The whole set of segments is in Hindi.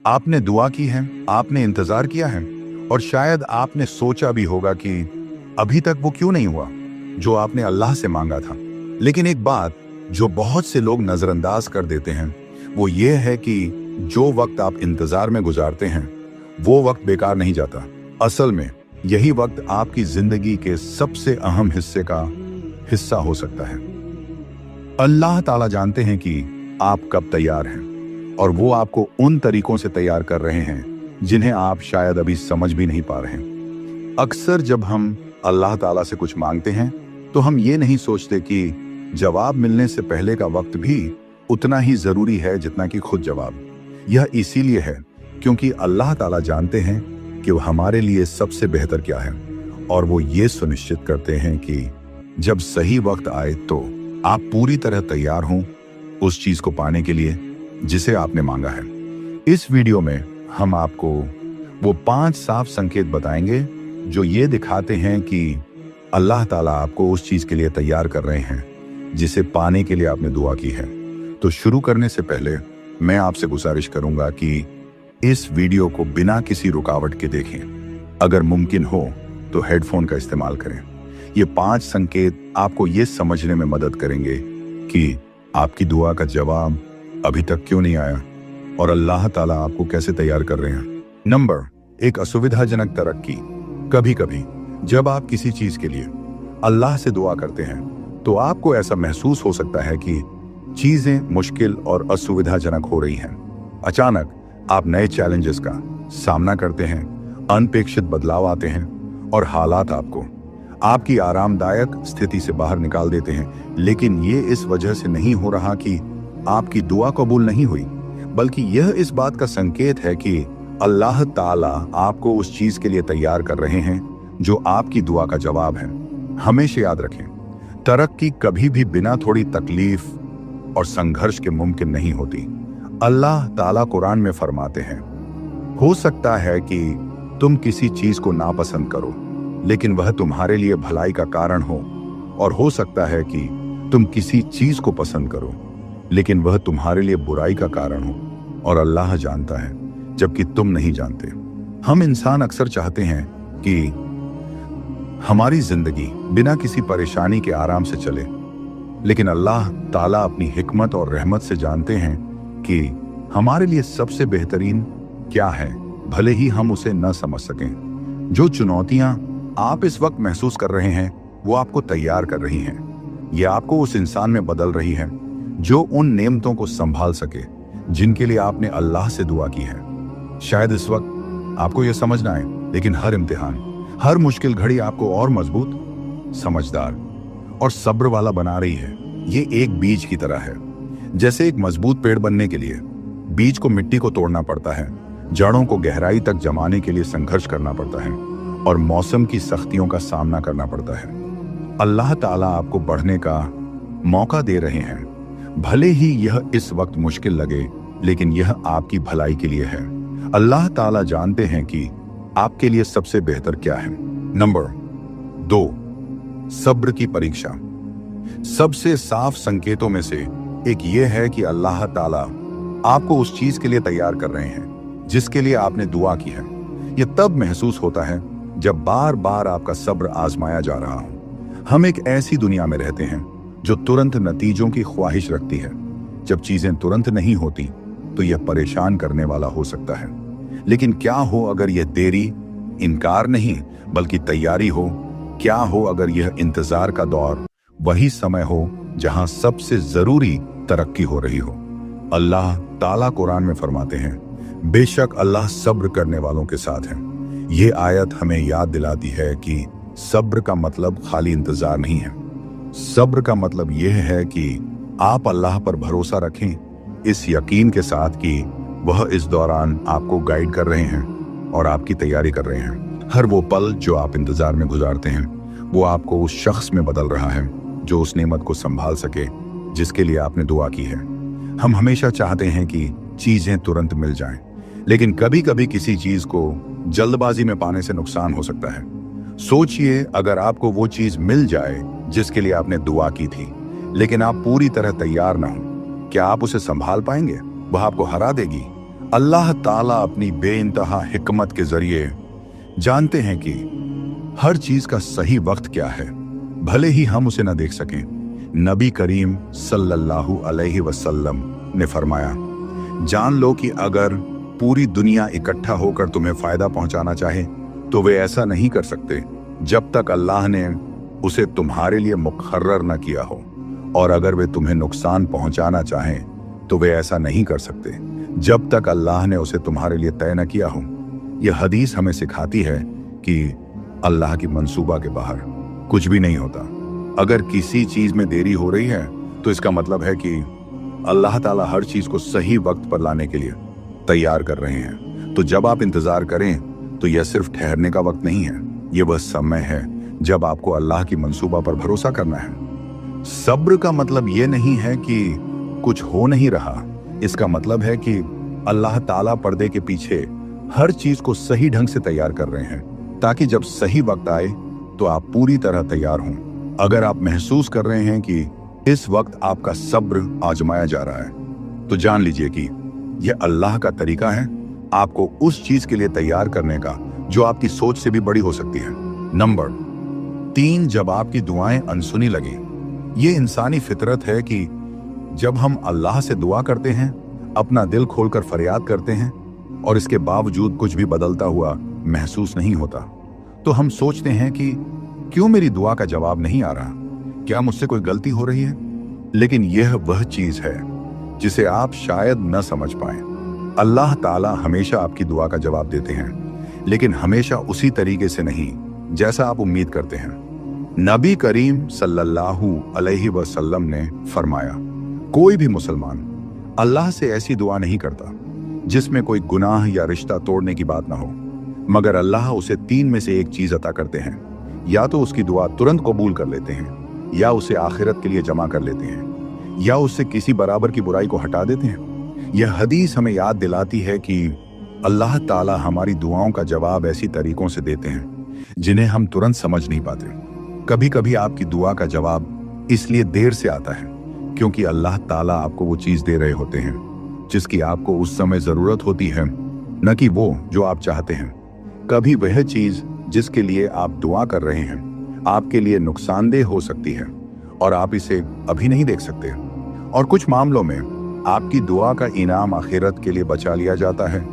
आपने दुआ की है, आपने इंतजार किया है और शायद आपने सोचा भी होगा कि अभी तक वो क्यों नहीं हुआ जो आपने अल्लाह से मांगा था। लेकिन एक बात जो बहुत से लोग नजरअंदाज कर देते हैं वो ये है कि जो वक्त आप इंतजार में गुजारते हैं वो वक्त बेकार नहीं जाता। असल में यही वक्त आपकी जिंदगी के सबसे अहम हिस्से का हिस्सा हो सकता है। अल्लाह ताला जानते हैं कि आप कब तैयार हैं और वो आपको उन तरीकों से तैयार कर रहे हैं जिन्हें आप शायद अभी समझ भी नहीं पा रहे हैं। अक्सर जब हम अल्लाह ताला से कुछ मांगते हैं तो हम ये नहीं सोचते कि जवाब मिलने से पहले का वक्त भी उतना ही जरूरी है जितना कि खुद जवाब। यह इसीलिए है क्योंकि अल्लाह ताला जानते हैं कि वो हमारे लिए सबसे बेहतर क्या है और वो ये सुनिश्चित करते हैं कि जब सही वक्त आए तो आप पूरी तरह तैयार हों उस चीज को पाने के लिए जिसे आपने मांगा है। इस वीडियो में हम आपको वो 5 साफ संकेत बताएंगे जो ये दिखाते हैं कि अल्लाह ताला आपको उस चीज के लिए तैयार कर रहे हैं जिसे पाने के लिए आपने दुआ की है। तो शुरू करने से पहले मैं आपसे गुजारिश करूंगा कि इस वीडियो को बिना किसी रुकावट के देखें। अगर मुमकिन हो तो हेडफोन का इस्तेमाल करें। ये 5 संकेत आपको ये समझने में मदद करेंगे कि आपकी दुआ का जवाब अभी तक क्यों नहीं आया और अल्लाह ताला आपको कैसे तैयार कर रहे हैं। नंबर 1, असुविधाजनक तरक्की। कभी कभी जब आप किसी चीज के लिए अल्लाह से दुआ करते हैं तो आपको ऐसा महसूस हो सकता है कि चीजें मुश्किल और असुविधाजनक हो रही हैं। अचानक आप नए चैलेंजेस का सामना करते हैं, अनपेक्षित बदलाव आते हैं और हालात आपको आपकी आरामदायक स्थिति से बाहर निकाल देते हैं। लेकिन ये इस वजह से नहीं हो रहा कि आपकी दुआ कबूल नहीं हुई, बल्कि यह इस बात का संकेत है कि अल्लाह ताला आपको उस चीज के लिए तैयार कर रहे हैं जो आपकी दुआ का जवाब है। हमेशा याद रखें, तरक्की कभी भी बिना थोड़ी तकलीफ और संघर्ष के मुमकिन नहीं होती। अल्लाह ताला कुरान में फरमाते हैं, हो सकता है कि तुम किसी चीज को नापसंद करो लेकिन वह तुम्हारे लिए भलाई का कारण हो, और हो सकता है कि तुम किसी चीज को पसंद करो लेकिन वह तुम्हारे लिए बुराई का कारण हो, और अल्लाह जानता है जबकि तुम नहीं जानते। हम इंसान अक्सर चाहते हैं कि हमारी जिंदगी बिना किसी परेशानी के आराम से चले, लेकिन अल्लाह ताला अपनी हिकमत और रहमत से जानते हैं कि हमारे लिए सबसे बेहतरीन क्या है, भले ही हम उसे न समझ सकें। जो चुनौतियां आप इस वक्त महसूस कर रहे हैं वो आपको तैयार कर रही हैं। ये आपको उस इंसान में बदल रही है जो उन नेमतों को संभाल सके जिनके लिए आपने अल्लाह से दुआ की है। शायद इस वक्त आपको यह समझना है, लेकिन हर इम्तिहान, हर मुश्किल घड़ी आपको और मजबूत, समझदार और सब्र वाला बना रही है। ये एक बीज की तरह है। जैसे एक मजबूत पेड़ बनने के लिए बीज को मिट्टी को तोड़ना पड़ता है, जड़ों को गहराई तक जमाने के लिए संघर्ष करना पड़ता है और मौसम की सख्तियों का सामना करना पड़ता है। अल्लाह ताला आपको बढ़ने का मौका दे रहे हैं, भले ही यह इस वक्त मुश्किल लगे, लेकिन यह आपकी भलाई के लिए है। अल्लाह ताला जानते हैं कि आपके लिए सबसे बेहतर क्या है। नंबर 2, सब्र की परीक्षा। सबसे साफ संकेतों में से एक यह है कि अल्लाह ताला आपको उस चीज के लिए तैयार कर रहे हैं जिसके लिए आपने दुआ की है। यह तब महसूस होता है जब बार बार आपका सब्र आजमाया जा रहा हो। हम एक ऐसी दुनिया में रहते हैं जो तुरंत नतीजों की ख्वाहिश रखती है। जब चीजें तुरंत नहीं होती तो यह परेशान करने वाला हो सकता है। लेकिन क्या हो अगर यह देरी इनकार नहीं बल्कि तैयारी हो? क्या हो अगर यह इंतजार का दौर वही समय हो जहां सबसे जरूरी तरक्की हो रही हो? अल्लाह ताला कुरान में फरमाते हैं, बेशक अल्लाह सब्र करने वालों के साथ है। ये आयत हमें याद दिलाती है कि सब्र का मतलब खाली इंतजार नहीं है। सब्र का मतलब यह है कि आप अल्लाह पर भरोसा रखें, इस यकीन के साथ कि वह इस दौरान आपको गाइड कर रहे हैं और आपकी तैयारी कर रहे हैं। हर वो पल जो आप इंतजार में गुजारते हैं वो आपको उस शख्स में बदल रहा है जो उस नेमत को संभाल सके जिसके लिए आपने दुआ की है। हम हमेशा चाहते हैं कि चीजें तुरंत मिल जाएं, लेकिन कभी कभी किसी चीज को जल्दबाजी में पाने से नुकसान हो सकता है। सोचिए, अगर आपको वो चीज मिल जाए जिसके लिए आपने दुआ की थी, लेकिन आप पूरी तरह तैयार ना हो, क्या आप उसे संभाल पाएंगे? वह आपको हरा देगी, अल्लाह ताला अपनी बेइंतहा हिकमत के जरिए जानते हैं कि हर चीज का सही वक्त क्या है, भले ही हम उसे न देख सकें। नबी करीम सल्लल्लाहु अलैहि वसल्लम ने फरमाया, जान लो कि अगर पूरी दुनिया इकट्ठा होकर तुम्हें फायदा पहुंचाना चाहे तो वे ऐसा नहीं कर सकते जब तक अल्लाह ने उसे तुम्हारे लिए मुकर्रर न किया हो, और अगर वे तुम्हें नुकसान पहुंचाना चाहें तो वे ऐसा नहीं कर सकते जब तक अल्लाह ने उसे तुम्हारे लिए तय न किया हो। यह हदीस हमें सिखाती है कि अल्लाह की मंसूबा के बाहर कुछ भी नहीं होता। अगर किसी चीज में देरी हो रही है तो इसका मतलब है कि अल्लाह ताला हर चीज को सही वक्त पर लाने के लिए तैयार कर रहे हैं। तो जब आप इंतजार करें तो यह सिर्फ ठहरने का वक्त नहीं है, यह वह समय है जब आपको अल्लाह की मंसूबा पर भरोसा करना है। सब्र का मतलब यह नहीं है कि कुछ हो नहीं रहा, इसका मतलब है कि अल्लाह ताला पर्दे के पीछे हर चीज को सही ढंग से तैयार कर रहे हैं ताकि जब सही वक्त आए तो आप पूरी तरह तैयार हों। अगर आप महसूस कर रहे हैं कि इस वक्त आपका सब्र आजमाया जा रहा है तो जान लीजिए कि यह अल्लाह का तरीका है आपको उस चीज के लिए तैयार करने का जो आपकी सोच से भी बड़ी हो सकती है। नंबर 3, जब आपकी दुआएं अनसुनी लगी। ये इंसानी फितरत है कि जब हम अल्लाह से दुआ करते हैं, अपना दिल खोलकर फरियाद करते हैं और इसके बावजूद कुछ भी बदलता हुआ महसूस नहीं होता, तो हम सोचते हैं कि क्यों मेरी दुआ का जवाब नहीं आ रहा, क्या मुझसे कोई गलती हो रही है। लेकिन यह वह चीज है जिसे आप शायद न समझ पाएं। अल्लाह ताला हमेशा आपकी दुआ का जवाब देते हैं, लेकिन हमेशा उसी तरीके से नहीं जैसा आप उम्मीद करते हैं। नबी करीम सल्लल्लाहु अलैहि वसल्लम ने फरमाया, कोई भी मुसलमान अल्लाह से ऐसी दुआ नहीं करता जिसमें कोई गुनाह या रिश्ता तोड़ने की बात ना हो, मगर अल्लाह उसे 3 में से एक चीज अता करते हैं। या तो उसकी दुआ तुरंत कबूल कर लेते हैं, या उसे आखिरत के लिए जमा कर लेते हैं, या उससे किसी बराबर की बुराई को हटा देते हैं। यह हदीस हमें याद दिलाती है कि अल्लाह ताला हमारी दुआओं का जवाब ऐसी तरीकों से देते हैं जिन्हें हम तुरंत समझ नहीं पाते। कभी कभी आपकी दुआ का जवाब इसलिए देर से आता है क्योंकि अल्लाह ताला आपको वो चीज दे रहे होते हैं जिसकी आपको उस समय जरूरत होती है, न कि वो जो आप चाहते हैं। कभी वह चीज जिसके लिए आप दुआ कर रहे हैं आपके लिए नुकसानदेह हो सकती है और आप इसे अभी नहीं देख सकते, और कुछ मामलों में आपकी दुआ का इनाम आखिरत के लिए बचा लिया जाता है,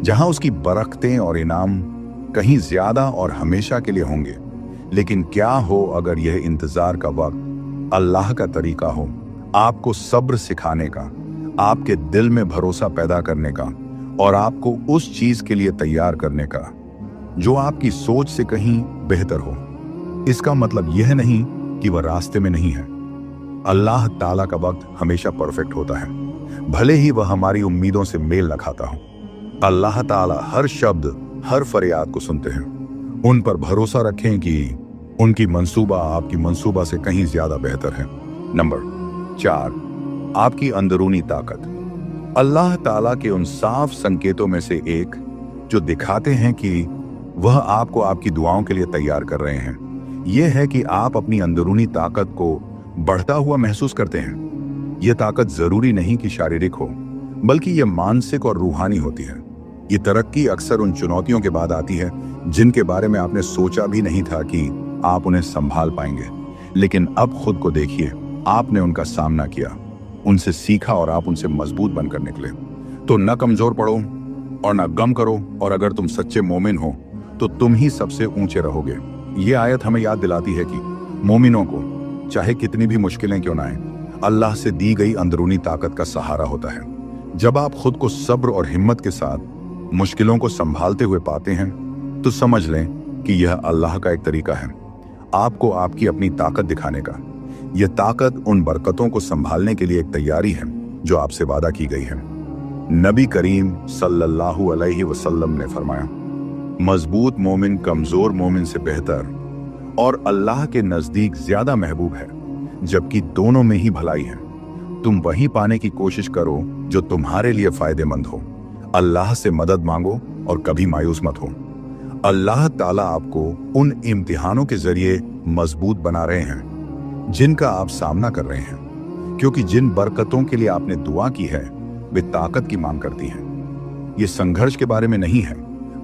जहां उसकी बरकतें और इनाम कहीं ज्यादा और हमेशा के लिए होंगे। लेकिन क्या हो अगर यह इंतजार का वक्त अल्लाह का तरीका हो, आपको सब्र सिखाने का, आपके दिल में भरोसा पैदा करने का और आपको उस चीज के लिए तैयार करने का जो आपकी सोच से कहीं बेहतर हो। इसका मतलब यह नहीं कि वह रास्ते में नहीं है। अल्लाह ताला का वक्त हमेशा परफेक्ट होता है, भले ही वह हमारी उम्मीदों से मेल न खाता हो। अल्लाह ताला हर शब्द, हर फरियाद को सुनते हैं। उन पर भरोसा रखें कि उनकी मंसूबा आपकी मंसूबा से कहीं ज्यादा बेहतर है। नंबर 4, आपकी अंदरूनी ताकत। अल्लाह ताला के उन साफ संकेतों में से एक जो दिखाते हैं कि वह आपको आपकी दुआओं के लिए तैयार कर रहे हैं, यह है कि आप अपनी अंदरूनी ताकत को बढ़ता हुआ महसूस करते हैं। यह ताकत जरूरी नहीं कि शारीरिक हो, बल्कि यह मानसिक और रूहानी होती है। ये तरक्की अक्सर उन चुनौतियों के बाद आती है जिनके बारे में आपने सोचा भी नहीं था कि आप उन्हें संभाल पाएंगे, लेकिन अब खुद को देखिए, आपने उनका सामना किया, उनसे सीखा और आप उनसे मजबूत बनकर निकले। तो न कमजोर पड़ो और न गम करो, और अगर तुम सच्चे मोमिन हो तो तुम ही सबसे ऊंचे रहोगे। ये आयत हमें याद दिलाती है कि मोमिनों को चाहे कितनी भी मुश्किलें क्यों ना आए, अल्लाह से दी गई अंदरूनी ताकत का सहारा होता है। जब आप खुद को सब्र और हिम्मत के साथ मुश्किलों को संभालते हुए पाते हैं तो समझ लें कि यह अल्लाह का एक तरीका है आपको आपकी अपनी ताकत दिखाने का। यह ताकत उन बरकतों को संभालने के लिए एक तैयारी है जो आपसे वादा की गई है। नबी करीम सल्लल्लाहु अलैहि वसल्लम ने फरमाया, मजबूत मोमिन कमजोर मोमिन से बेहतर और अल्लाह के नजदीक ज्यादा महबूब है, जबकि दोनों में ही भलाई है। तुम वही पाने की कोशिश करो जो तुम्हारे लिए फायदेमंद हो। अल्लाह से मदद मांगो और कभी मायूस मत हो। अल्लाह ताला आपको उन इम्तिहानों के जरिए मजबूत बना रहे हैं जिनका आप सामना कर रहे हैं, क्योंकि जिन बरकतों के लिए आपने दुआ की है वे ताकत की मांग करती हैं। ये संघर्ष के बारे में नहीं है,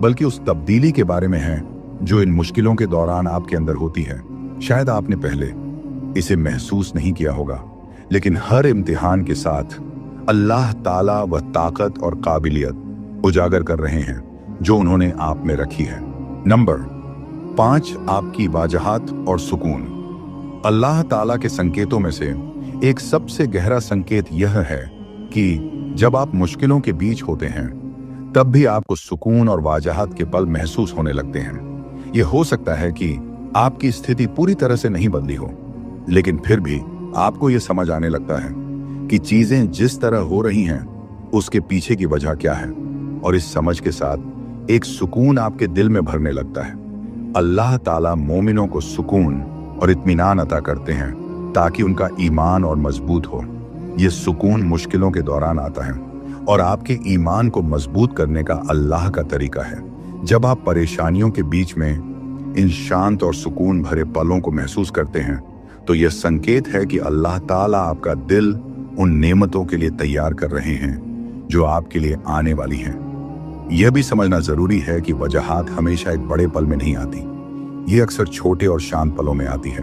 बल्कि उस तब्दीली के बारे में है जो इन मुश्किलों के दौरान आपके अंदर होती है। शायद आपने पहले इसे महसूस नहीं किया होगा, लेकिन हर इम्तिहान के साथ अल्लाह ताला वह ताकत और काबिलियत उजागर कर रहे हैं जो उन्होंने आप में रखी है। नंबर 5, आपकी वाजहात और सुकून। अल्लाह ताला के संकेतों में से एक सबसे गहरा संकेत यह है कि जब आप मुश्किलों के बीच होते हैं तब भी आपको सुकून और वाजहात के पल महसूस होने लगते हैं। यह हो सकता है कि आपकी स्थिति पूरी तरह से नहीं बदली हो, लेकिन फिर भी आपको यह समझ आने लगता है कि चीजें जिस तरह हो रही हैं उसके पीछे की वजह क्या है, और इस समझ के साथ एक सुकून आपके दिल में भरने लगता है। अल्लाह ताला मोमिनों को सुकून और इत्मीनान अता करते हैं ताकि उनका ईमान और मजबूत हो। यह सुकून मुश्किलों के दौरान आता है और आपके ईमान को मजबूत करने का अल्लाह का तरीका है। जब आप परेशानियों के बीच में इन शांत और सुकून भरे पलों को महसूस करते हैं तो यह संकेत है कि अल्लाह ताला आपका दिल उन नेमतों के लिए तैयार कर रहे हैं जो आपके लिए आने वाली हैं। यह भी समझना जरूरी है कि वजहात हमेशा एक बड़े पल में नहीं आती, ये अक्सर छोटे और शांत पलों में आती है।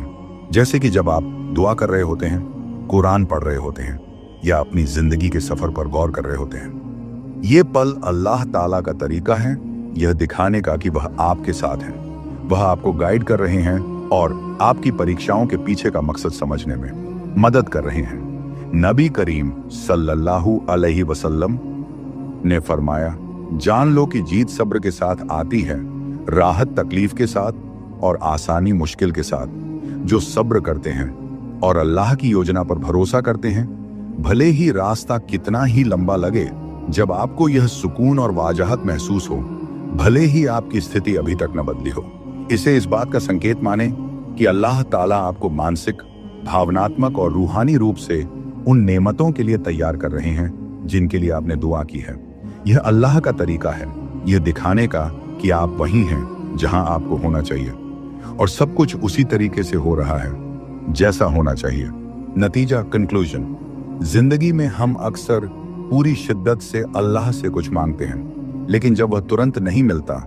जैसे कि जब आप दुआ कर रहे होते हैं, कुरान पढ़ रहे होते हैं या अपनी जिंदगी के सफर पर गौर कर रहे होते हैं। ये पल अल्लाह ताला का तरीका है यह दिखाने का कि वह आपके साथ है, वह आपको गाइड कर रहे हैं और आपकी परीक्षाओं के पीछे का मकसद समझने में मदद कर रहे हैं। नबी करीम सल्लल्लाहु अलैहि वसल्लम ने फरमाया, जान लो कि जीत सब्र के साथ आती है, राहत तकलीफ के साथ और आसानी मुश्किल के साथ। जो सब्र करते हैं और अल्लाह की योजना पर भरोसा करते हैं, भले ही रास्ता कितना ही लंबा लगे, जब आपको यह सुकून और वाजहत महसूस हो, भले ही आपकी स्थिति अभी तक न बदली हो, इसे इस बात का संकेत माने कि अल्लाह ताला आपको मानसिक, भावनात्मक और रूहानी रूप से उन नेमतों के लिए तैयार कर रहे हैं जिनके लिए आपने दुआ की है। यह अल्लाह का तरीका है यह दिखाने का कि आप वहीं हैं जहां आपको होना चाहिए और सब कुछ उसी तरीके से हो रहा है जैसा होना चाहिए। नतीजा, कंक्लूजन, जिंदगी में हम अक्सर पूरी शिद्दत से अल्लाह से कुछ मांगते हैं, लेकिन जब वह तुरंत नहीं मिलता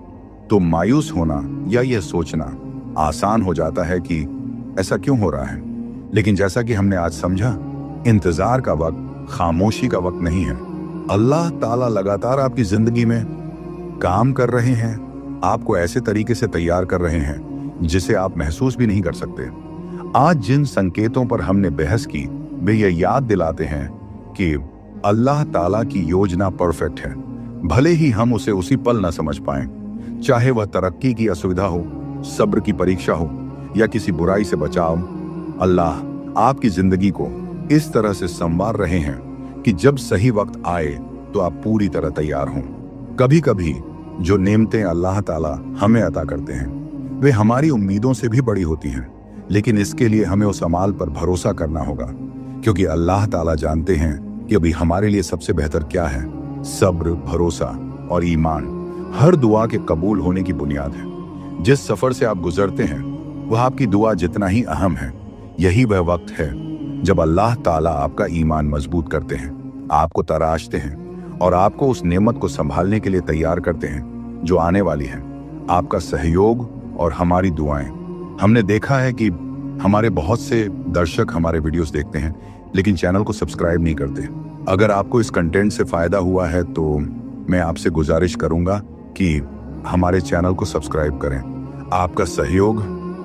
तो मायूस होना या यह सोचना आसान हो जाता है कि ऐसा क्यों हो रहा है। लेकिन जैसा कि हमने आज समझा, इंतजार का वक्त खामोशी का वक्त नहीं है। अल्लाह ताला लगातार आपकी जिंदगी में काम कर रहे हैं, आपको ऐसे तरीके से तैयार कर रहे हैं जिसे आप महसूस भी नहीं कर सकते। आज जिन संकेतों पर हमने बहस की वे यह याद दिलाते हैं कि अल्लाह ताला की योजना परफेक्ट है, भले ही हम उसे उसी पल न समझ पाएं। चाहे वह तरक्की की असुविधा हो, सब्र की परीक्षा हो या किसी बुराई से बचाव, अल्लाह आपकी जिंदगी को इस तरह से संवार रहे हैं कि जब सही वक्त आए तो आप पूरी तरह तैयार हों। कभी कभी जो नेमतें अल्लाह ताला हमें अता करते हैं वे हमारी उम्मीदों से भी बड़ी होती हैं, लेकिन इसके लिए हमें उस अमाल पर भरोसा करना होगा, क्योंकि अल्लाह ताला जानते हैं कि अभी हमारे लिए सबसे बेहतर क्या है। सब्र, भरोसा और ईमान हर दुआ के कबूल होने की बुनियाद है। जिस सफर से आप गुजरते हैं वह आपकी दुआ जितना ही अहम है। यही वह वक्त है जब अल्लाह ताला आपका ईमान मजबूत करते हैं, आपको तराशते हैं और आपको उस नेमत को संभालने के लिए तैयार करते हैं जो आने वाली है। आपका सहयोग और हमारी दुआएं। हमने देखा है कि हमारे बहुत से दर्शक हमारे वीडियोस देखते हैं लेकिन चैनल को सब्सक्राइब नहीं करते। अगर आपको इस कंटेंट से फायदा हुआ है तो मैं आपसे गुजारिश करूंगा कि हमारे चैनल को सब्सक्राइब करें। आपका सहयोग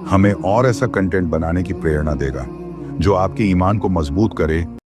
हमें और ऐसा कंटेंट बनाने की प्रेरणा देगा जो आपके ईमान को मजबूत करे